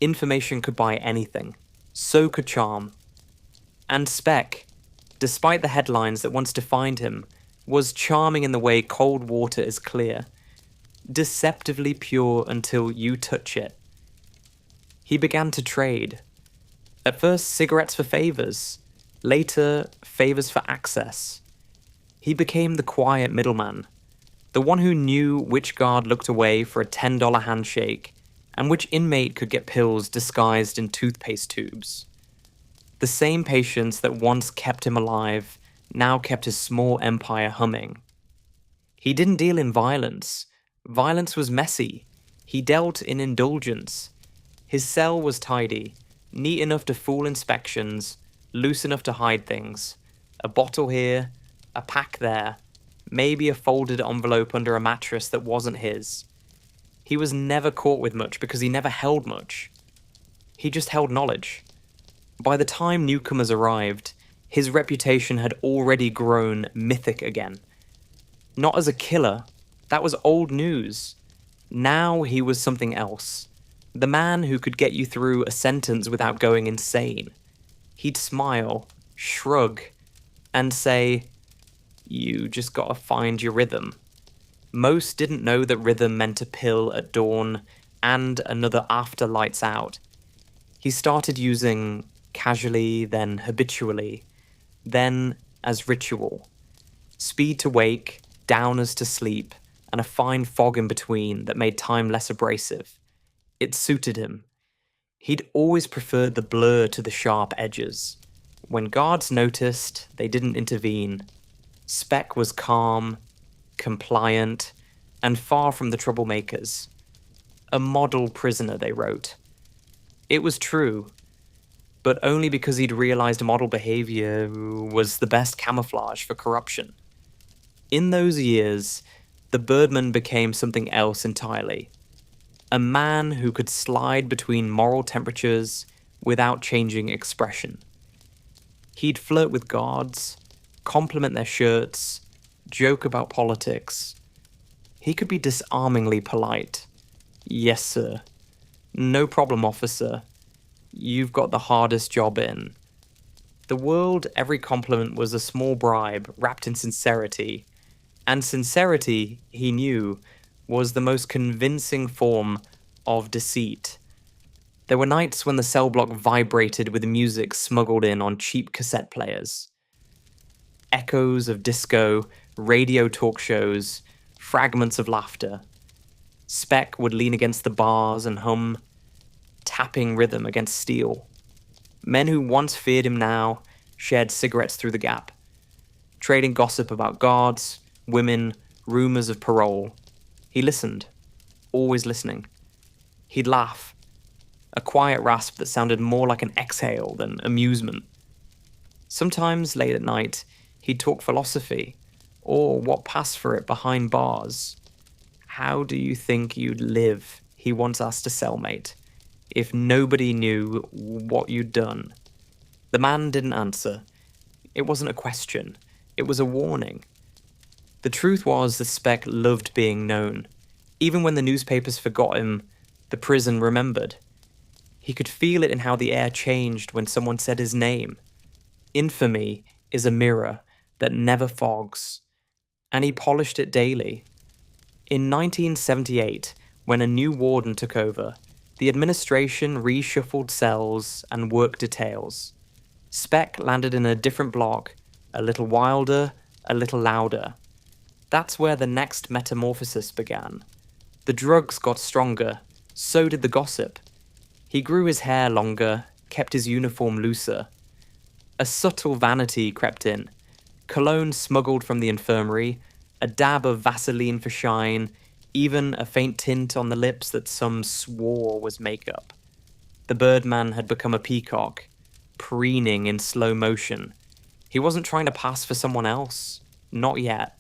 Information could buy anything. So could charm. And Speck, despite the headlines that once defined him, was charming in the way cold water is clear. Deceptively pure until you touch it. He began to trade. At first, cigarettes for favors. Later, favors for access. He became the quiet middleman. The one who knew which guard looked away for a $10 handshake, and which inmate could get pills disguised in toothpaste tubes. The same patience that once kept him alive now kept his small empire humming. He didn't deal in violence. Violence was messy. He dealt in indulgence. His cell was tidy, neat enough to fool inspections, loose enough to hide things. A bottle here, a pack there, maybe a folded envelope under a mattress that wasn't his. He was never caught with much because he never held much. He just held knowledge. By the time newcomers arrived, his reputation had already grown mythic again. Not as a killer, that was old news. Now he was something else. The man who could get you through a sentence without going insane. He'd smile, shrug, and say, "You just gotta find your rhythm." Most didn't know that rhythm meant a pill at dawn and another after lights out. He started using casually, then habitually, then as ritual. Speed to wake, downers to sleep, and a fine fog in between that made time less abrasive. It suited him. He'd always preferred the blur to the sharp edges. When guards noticed, they didn't intervene. Speck was calm, compliant, and far from the troublemakers. A model prisoner, they wrote. It was true, but only because he'd realized model behavior was the best camouflage for corruption. In those years, the birdman became something else entirely. A man who could slide between moral temperatures without changing expression. He'd flirt with guards, compliment their shirts, joke about politics. He could be disarmingly polite. "Yes, sir. No problem, officer. You've got the hardest job in. The world, every compliment was a small bribe wrapped in sincerity, and sincerity, he knew, was the most convincing form of deceit. There were nights when the cell block vibrated with music smuggled in on cheap cassette players. Echoes of disco, radio talk shows, fragments of laughter. Speck would lean against the bars and hum, tapping rhythm against steel. Men who once feared him now shared cigarettes through the gap, trading gossip about guards, women, rumors of parole. He listened, always listening. He'd laugh, a quiet rasp that sounded more like an exhale than amusement. Sometimes, late at night, he'd talk philosophy, or what passed for it behind bars. How do you think you'd live, he once asked a cellmate, if nobody knew what you'd done? The man didn't answer. It wasn't a question. It was a warning. The truth was that Speck loved being known. Even when the newspapers forgot him, the prison remembered. He could feel it in how the air changed when someone said his name. Infamy is a mirror that never fogs, and he polished it daily. In 1978, when a new warden took over, the administration reshuffled cells and work details. Speck landed in a different block, a little wilder, a little louder. That's where the next metamorphosis began. The drugs got stronger, so did the gossip. He grew his hair longer, kept his uniform looser. A subtle vanity crept in. Cologne smuggled from the infirmary, a dab of Vaseline for shine, even a faint tint on the lips that some swore was makeup. The Birdman had become a peacock, preening in slow motion. He wasn't trying to pass for someone else. Not yet.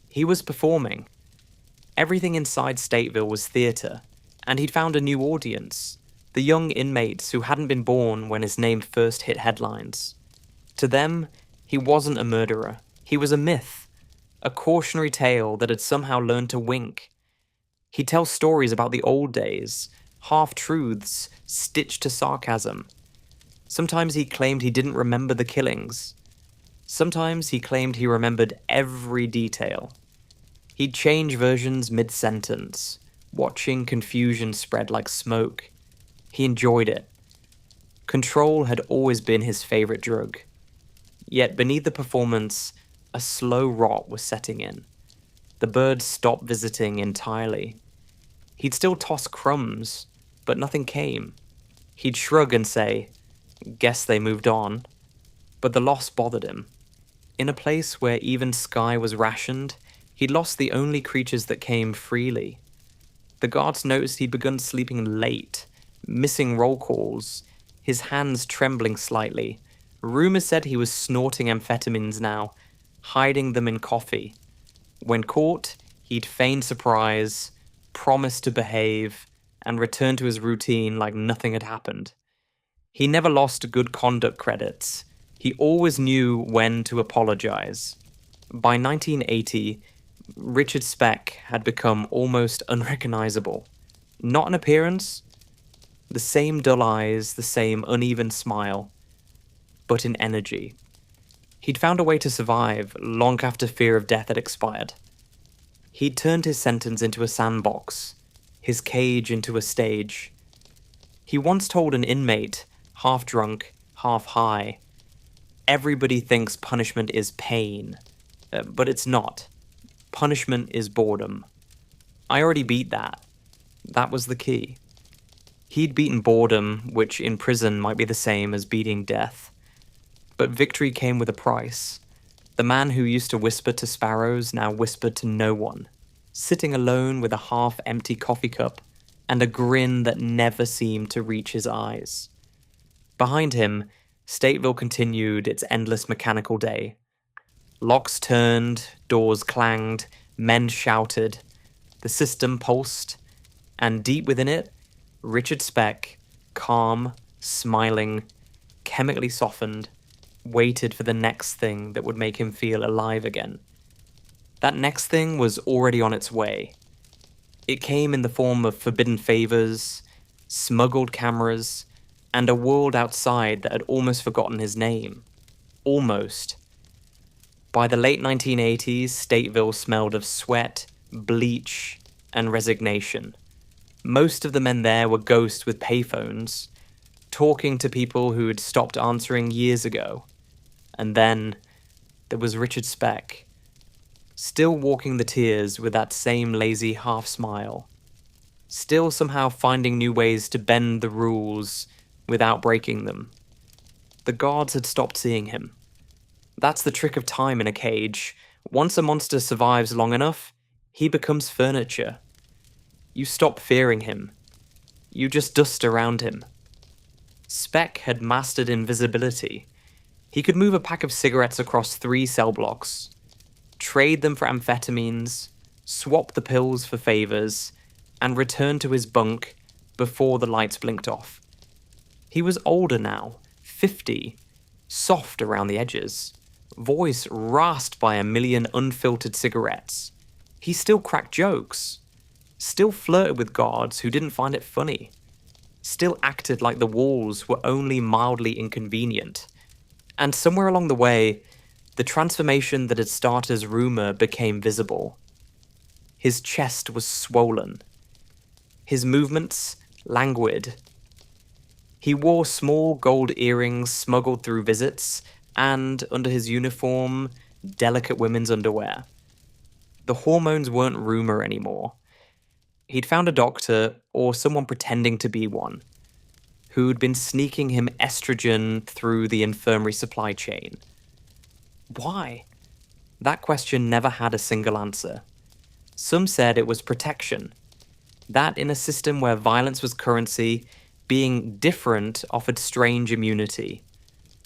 He was performing. Everything inside Stateville was theatre, and he'd found a new audience. The young inmates who hadn't been born when his name first hit headlines. To them, he wasn't a murderer. He was a myth, a cautionary tale that had somehow learned to wink. He'd tell stories about the old days, half-truths stitched to sarcasm. Sometimes he claimed he didn't remember the killings. Sometimes he claimed he remembered every detail. He'd change versions mid-sentence, watching confusion spread like smoke. He enjoyed it. Control had always been his favorite drug. Yet beneath the performance, a slow rot was setting in. The birds stopped visiting entirely. He'd still toss crumbs, but nothing came. He'd shrug and say, "Guess they moved on." But the loss bothered him. In a place where even sky was rationed, he'd lost the only creatures that came freely. The guards noticed he'd begun sleeping late, missing roll calls, his hands trembling slightly. Rumors said he was snorting amphetamines now, hiding them in coffee. When caught, he'd feign surprise, promise to behave, and return to his routine like nothing had happened. He never lost good conduct credits. He always knew when to apologize. By 1980, Richard Speck had become almost unrecognizable. Not in appearance, the same dull eyes, the same uneven smile, but in energy. He'd found a way to survive long after fear of death had expired. He'd turned his sentence into a sandbox, his cage into a stage. He once told an inmate, half drunk, half high, "Everybody thinks punishment is pain, but it's not. Punishment is boredom. I already beat that. That was the key." He'd beaten boredom, which in prison might be the same as beating death. But victory came with a price. The man who used to whisper to sparrows now whispered to no one, sitting alone with a half-empty coffee cup and a grin that never seemed to reach his eyes. Behind him, Stateville continued its endless mechanical day. Locks turned, doors clanged, men shouted. The system pulsed, and deep within it, Richard Speck, calm, smiling, chemically softened, waited for the next thing that would make him feel alive again. That next thing was already on its way. It came in the form of forbidden favors, smuggled cameras, and a world outside that had almost forgotten his name. Almost. By the late 1980s, Stateville smelled of sweat, bleach, and resignation. Most of the men there were ghosts with payphones, talking to people who had stopped answering years ago. And then there was Richard Speck, still walking the tiers with that same lazy half smile, still somehow finding new ways to bend the rules without breaking them. The guards had stopped seeing him. That's the trick of time in a cage. Once a monster survives long enough, he becomes furniture. You stop fearing him. You just dust around him. Speck had mastered invisibility. He could move a pack of cigarettes across 3 cell blocks, trade them for amphetamines, swap the pills for favors, and return to his bunk before the lights blinked off. He was older now, 50, soft around the edges, voice rasped by a million unfiltered cigarettes. He still cracked jokes, still flirted with guards who didn't find it funny, still acted like the walls were only mildly inconvenient. And somewhere along the way, the transformation that had started as rumor became visible. His chest was swollen. His movements languid. He wore small gold earrings smuggled through visits, and under his uniform, delicate women's underwear. The hormones weren't rumor anymore. He'd found a doctor, or someone pretending to be one, who'd been sneaking him estrogen through the infirmary supply chain. Why? That question never had a single answer. Some said it was protection. That in a system where violence was currency, being different offered strange immunity.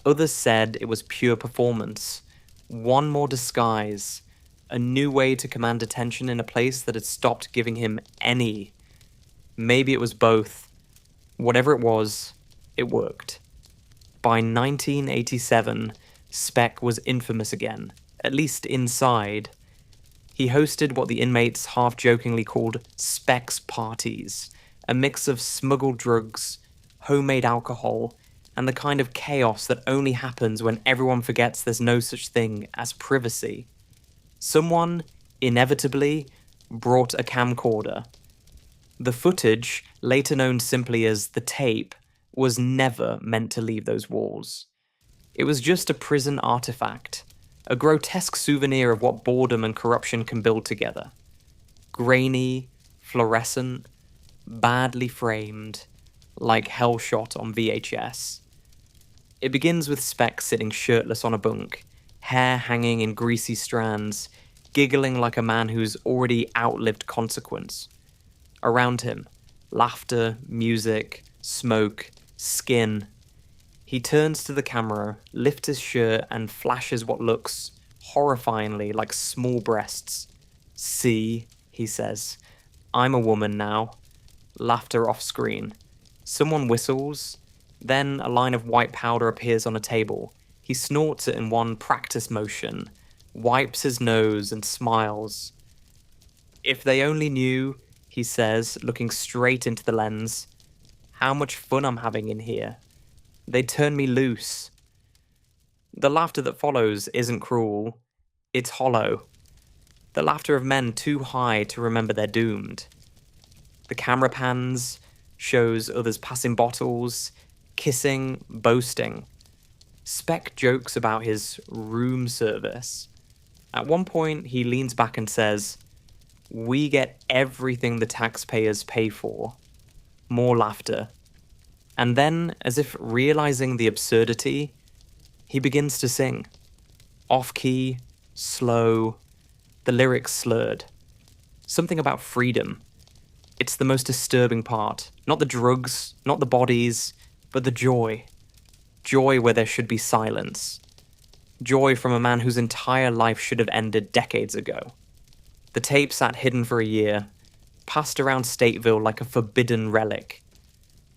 Others said it was pure performance. One more disguise. A new way to command attention in a place that had stopped giving him any. Maybe it was both. Whatever it was, it worked. By 1987, Speck was infamous again, at least inside. He hosted what the inmates half-jokingly called Speck's parties, a mix of smuggled drugs, homemade alcohol, and the kind of chaos that only happens when everyone forgets there's no such thing as privacy. Someone, inevitably, brought a camcorder. The footage, later known simply as the tape, was never meant to leave those walls. It was just a prison artifact, a grotesque souvenir of what boredom and corruption can build together. Grainy, fluorescent, badly framed, like Hell Shot on VHS. It begins with Speck sitting shirtless on a bunk, hair hanging in greasy strands, giggling like a man who's already outlived consequence. Around him, laughter, music, smoke, skin. He turns to the camera, lifts his shirt, and flashes what looks horrifyingly like small breasts. "See," he says, "I'm a woman now." Laughter off screen. Someone whistles. Then a line of white powder appears on a table. He snorts it in one practice motion, wipes his nose and smiles. "If they only knew," he says, looking straight into the lens, "how much fun I'm having in here. They'd turn me loose." The laughter that follows isn't cruel. It's hollow. The laughter of men too high to remember they're doomed. The camera pans, shows others passing bottles, kissing, boasting. Speck jokes about his room service. At one point, he leans back and says, "We get everything the taxpayers pay for." More laughter. And then, as if realizing the absurdity, he begins to sing. Off-key, slow, the lyrics slurred. Something about freedom. It's the most disturbing part. Not the drugs, not the bodies, but the joy. Joy where there should be silence. Joy from a man whose entire life should have ended decades ago. The tape sat hidden for a year, passed around Stateville like a forbidden relic.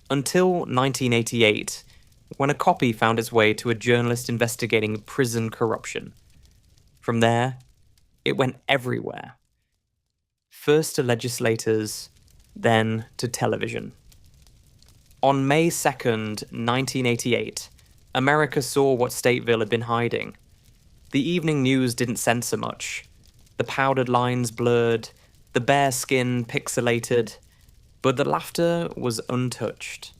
Until 1988, when a copy found its way to a journalist investigating prison corruption. From there, it went everywhere. First to legislators, then to television. On May 2nd, 1988, America saw what Stateville had been hiding. The evening news didn't censor much. The powdered lines blurred, the bare skin pixelated, but the laughter was untouched.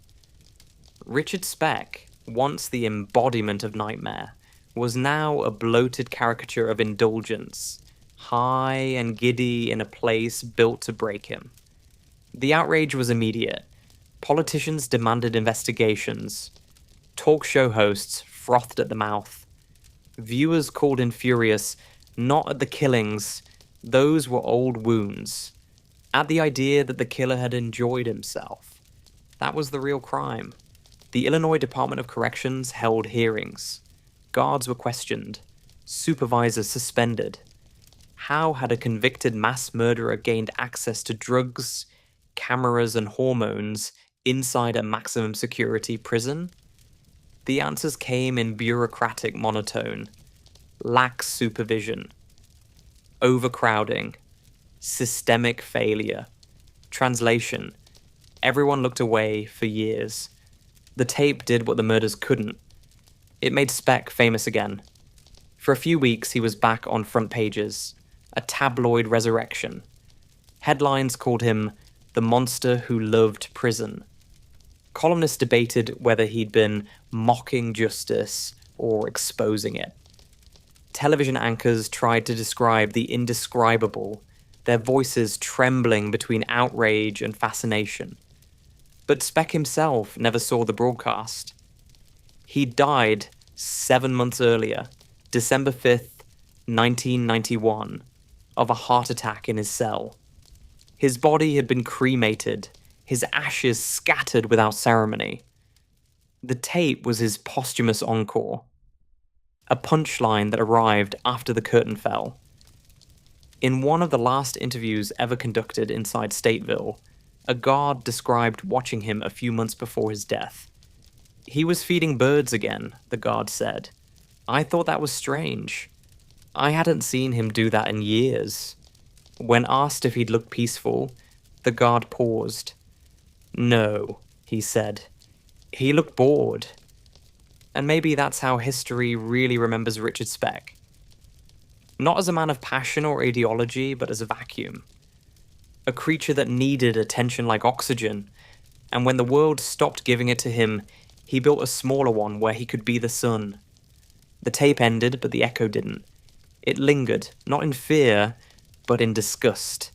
Richard Speck, once the embodiment of nightmare, was now a bloated caricature of indulgence, high and giddy in a place built to break him. The outrage was immediate. Politicians demanded investigations. Talk show hosts frothed at the mouth. Viewers called in furious, not at the killings, those were old wounds, at the idea that the killer had enjoyed himself. That was the real crime. The Illinois Department of Corrections held hearings. Guards were questioned. Supervisors suspended. How had a convicted mass murderer gained access to drugs, cameras, and hormones inside a maximum security prison? The answers came in bureaucratic monotone. Lax supervision. Overcrowding. Systemic failure. Translation. Everyone looked away for years. The tape did what the murders couldn't. It made Speck famous again. For a few weeks, he was back on front pages. A tabloid resurrection. Headlines called him the monster who loved prison. Columnists debated whether he'd been mocking justice or exposing it. Television anchors tried to describe the indescribable, their voices trembling between outrage and fascination. But Speck himself never saw the broadcast. He died 7 months earlier, December 5th, 1991, of a heart attack in his cell. His body had been cremated, his ashes scattered without ceremony. The tape was his posthumous encore, a punchline that arrived after the curtain fell. In one of the last interviews ever conducted inside Stateville, a guard described watching him a few months before his death. He was feeding birds again, the guard said. I thought that was strange. I hadn't seen him do that in years. When asked if he'd looked peaceful, the guard paused. No, he said. He looked bored. And maybe that's how history really remembers Richard Speck. Not as a man of passion or ideology, but as a vacuum. A creature that needed attention like oxygen, and when the world stopped giving it to him, he built a smaller one where he could be the sun. The tape ended, but the echo didn't. It lingered, not in fear, but in disgust.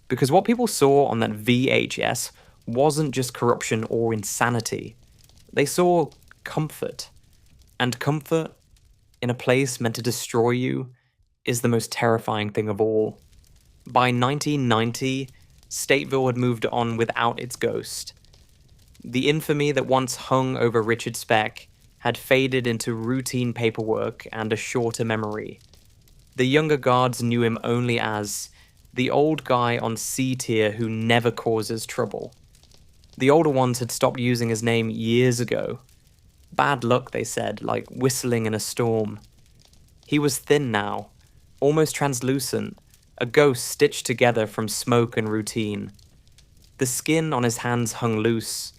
Because what people saw on that VHS wasn't just corruption or insanity. They saw comfort. And comfort, in a place meant to destroy you, is the most terrifying thing of all. By 1990, Stateville had moved on without its ghost. The infamy that once hung over Richard Speck had faded into routine paperwork and a shorter memory. The younger guards knew him only as the old guy on C tier who never causes trouble. The older ones had stopped using his name years ago. Bad luck, they said, like whistling in a storm. He was thin now, almost translucent, a ghost stitched together from smoke and routine. The skin on his hands hung loose.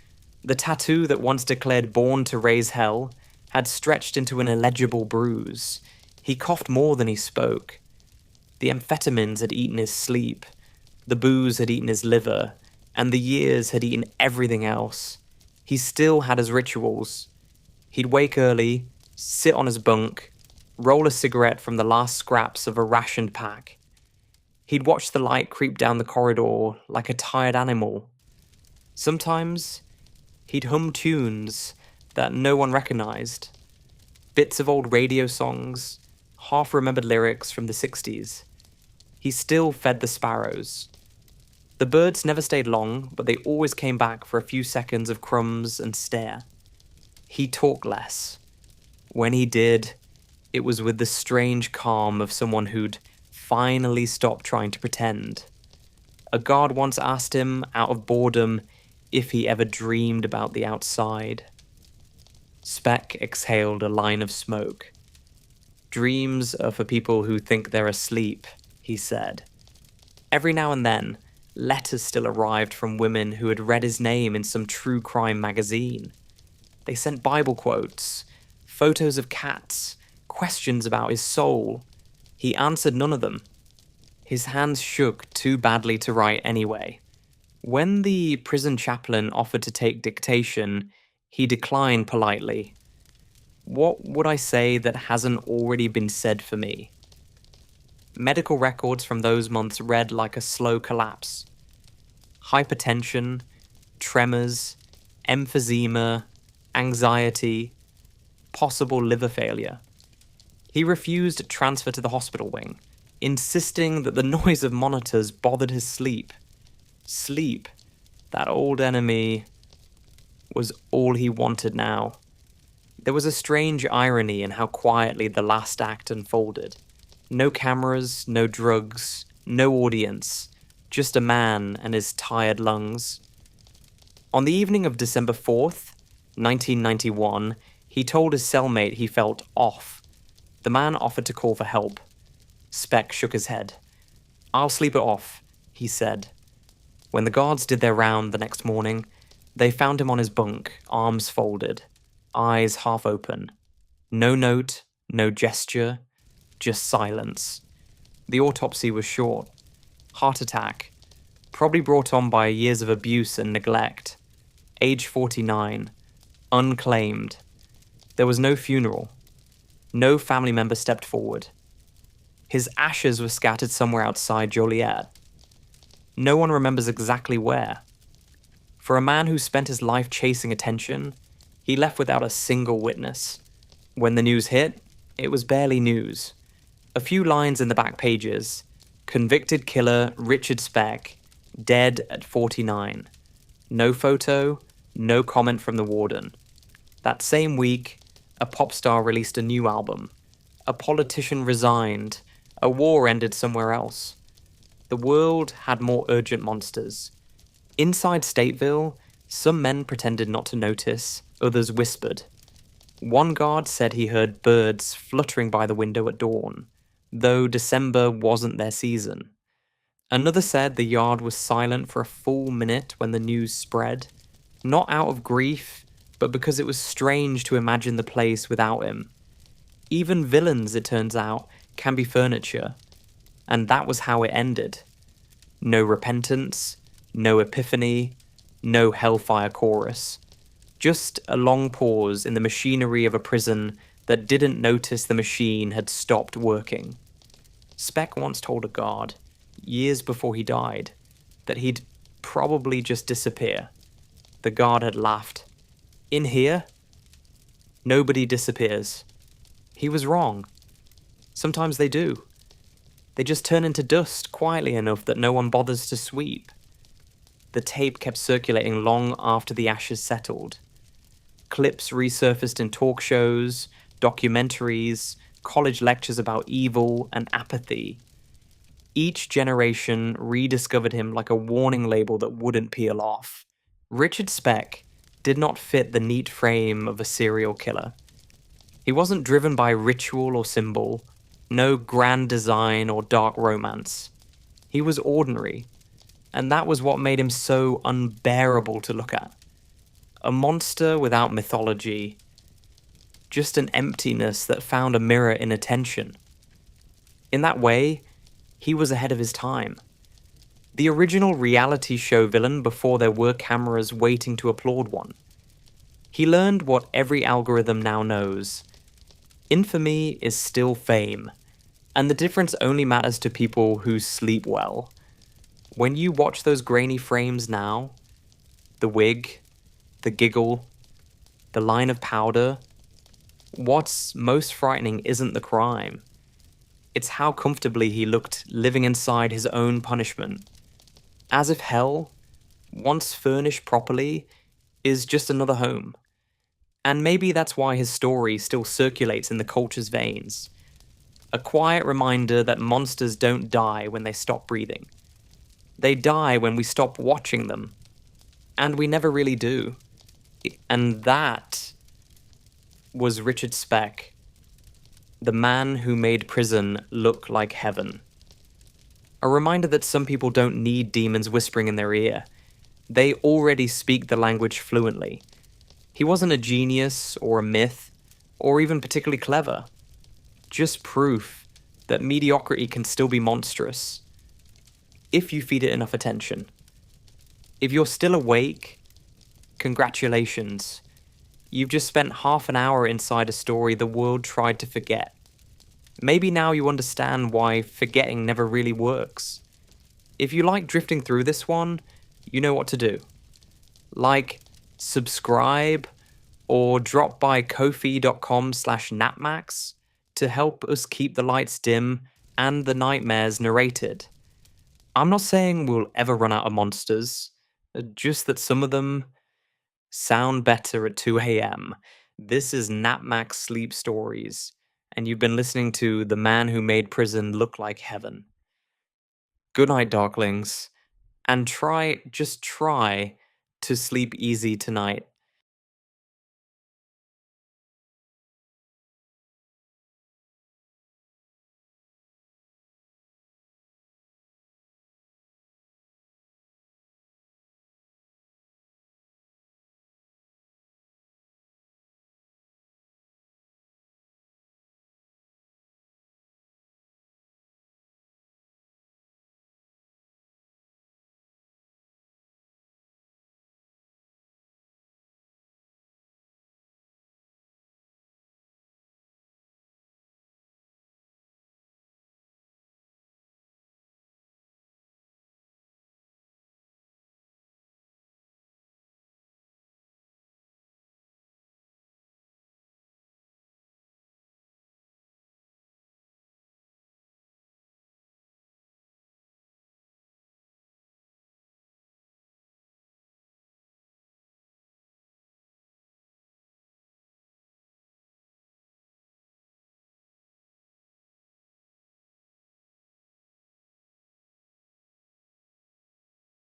The tattoo that once declared born to raise hell had stretched into an illegible bruise. He coughed more than he spoke. The amphetamines had eaten his sleep. The booze had eaten his liver. And the years had eaten everything else. He still had his rituals. He'd wake early, sit on his bunk, roll a cigarette from the last scraps of a rationed pack. He'd watch the light creep down the corridor like a tired animal. Sometimes, he'd hum tunes that no one recognized. Bits of old radio songs, half-remembered lyrics from the 60s. He still fed the sparrows. The birds never stayed long, but they always came back for a few seconds of crumbs and stare. He talked less. When he did, it was with the strange calm of someone who'd finally stopped trying to pretend. A guard once asked him, out of boredom, if he ever dreamed about the outside. Speck exhaled a line of smoke. Dreams are for people who think they're asleep, he said. Every now and then, Letters still arrived from women who had read his name in some true crime magazine. They sent Bible quotes, photos of cats, questions about his soul. He answered none of them. His hands shook too badly to write anyway. When the prison chaplain offered to take dictation, he declined politely. What would I say that hasn't already been said for me? Medical records from those months read like a slow collapse. Hypertension, tremors, emphysema, anxiety, possible liver failure. He refused transfer to the hospital wing, insisting that the noise of monitors bothered his sleep. Sleep, that old enemy, was all he wanted now. There was a strange irony in how quietly the last act unfolded. No cameras, no drugs, no audience, just a man and his tired lungs. On the evening of December 4th, 1991, he told his cellmate he felt off. The man offered to call for help. Speck shook his head. "I'll sleep it off," he said. When the guards did their round the next morning, they found him on his bunk, arms folded, eyes half open. No note, no gesture, just silence. The autopsy was short. Heart attack, probably brought on by years of abuse and neglect. Age 49, unclaimed. There was no funeral. No family member stepped forward. His ashes were scattered somewhere outside Joliet. No one remembers exactly where. For a man who spent his life chasing attention, he left without a single witness. When the news hit, it was barely news. A few lines in the back pages. Convicted killer Richard Speck, dead at 49. No photo, no comment from the warden. That same week, a pop star released a new album. A politician resigned. A war ended somewhere else. The world had more urgent monsters. Inside Stateville, some men pretended not to notice, others whispered. One guard said he heard birds fluttering by the window at dawn, though December wasn't their season. Another said the yard was silent for a full minute when the news spread, not out of grief, but because it was strange to imagine the place without him. Even villains, it turns out, can be furniture. And that was how it ended. No repentance, no epiphany, no hellfire chorus. Just a long pause in the machinery of a prison that didn't notice the machine had stopped working. Speck once told a guard, years before he died, that he'd probably just disappear. The guard had laughed. In here, nobody disappears. He was wrong. Sometimes they do. They just turn into dust quietly enough that no one bothers to sweep. The tape kept circulating long after the ashes settled. Clips resurfaced in talk shows, documentaries, college lectures about evil and apathy. Each generation rediscovered him like a warning label that wouldn't peel off. Richard Speck did not fit the neat frame of a serial killer. He wasn't driven by ritual or symbol, no grand design or dark romance. He was ordinary, and that was what made him so unbearable to look at. A monster without mythology, just an emptiness that found a mirror in attention. In that way, he was ahead of his time. The original reality show villain before there were cameras waiting to applaud one. He learned what every algorithm now knows. Infamy is still fame, and the difference only matters to people who sleep well. When you watch those grainy frames now, the wig, the giggle, the line of powder, what's most frightening isn't the crime. It's how comfortably he looked living inside his own punishment. As if hell, once furnished properly, is just another home. And maybe that's why his story still circulates in the culture's veins. A quiet reminder that monsters don't die when they stop breathing. They die when we stop watching them. And we never really do. And that was Richard Speck, the man who made prison look like heaven. A reminder that some people don't need demons whispering in their ear. They already speak the language fluently. He wasn't a genius or a myth, or even particularly clever. Just proof that mediocrity can still be monstrous if you feed it enough attention. If you're still awake, congratulations. You've just spent half an hour inside a story the world tried to forget. Maybe now you understand why forgetting never really works. If you like drifting through this one, you know what to do. Like, subscribe, or drop by ko-fi.com/napmax to help us keep the lights dim and the nightmares narrated. I'm not saying we'll ever run out of monsters, just that some of them sound better at 2 a.m. This is Napmax Sleep Stories, and you've been listening to The Man Who Made Prison Look Like Heaven. Good night, Darklings, and just try to sleep easy tonight.